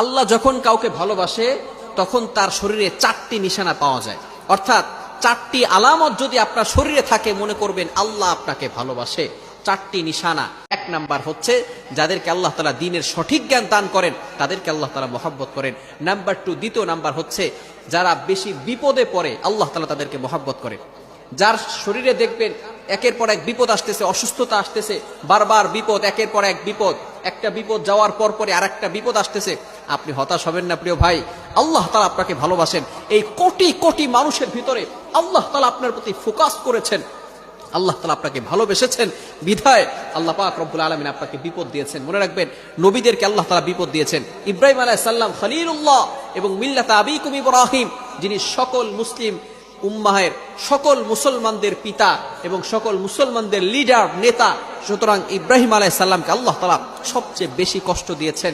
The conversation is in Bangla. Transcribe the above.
আল্লাহ যখন কাউকে ভালোবাসে তখন তার শরীরে 4টি নিশানা পাওয়া যায়, অর্থাৎ 4টি আলামত যদি আপনার শরীরে থাকে মনে করবেন আল্লাহ আপনাকে ভালোবাসে। 4টি নিশানা। 1 নাম্বার হচ্ছে যাদেরকে আল্লাহ তাআলা দ্বীনের সঠিক জ্ঞান দান করেন তাদেরকে আল্লাহ তাআলা মহব্বত করেন। নাম্বার 2, দ্বিতীয় নাম্বার হচ্ছে যারা বেশি বিপদে পড়ে আল্লাহ তাআলা তাদেরকে মহব্বত করেন। যার শরীরে দেখবেন একের পর এক বিপদ আসতেছে, অসুস্থতা আসতেছে, বারবার বিপদ, একের পর এক বিপদ, একটা বিপদ যাওয়ার পর পরে আরেকটা বিপদ আসতেছে, আপনি হতাশ হবেন না প্রিয় ভাই। আল্লাহ তাআলা আপনাকে ভালোবাসেন। এই কোটি কোটি মানুষের ভিতরে আল্লাহ তাআলা আপনার প্রতি ফোকাস করেছেন, আল্লাহ তাআলা আপনাকে ভালোবেসেছেন বিধায় আল্লাহ পাক রব্বুল আলামিন আপনাকে বিপদ দিয়েছেন। মনে রাখবেন নবীদেরকে আল্লাহ তাআলা বিপদ দিয়েছেন। ইব্রাহিম আলাইহিস সালাম খলিলুল্লাহ এবং মিল্লাত আবিকুম ইব্রাহিম, যিনি সকল মুসলিম উম্মাহের সকল মুসলমানদের পিতা এবং সকল মুসলমানদের লিডার নেতা, সুতরাং ইব্রাহিম আলাইহিস সালামকে আল্লাহ তাআলা সবচেয়ে বেশি কষ্ট দিয়েছেন।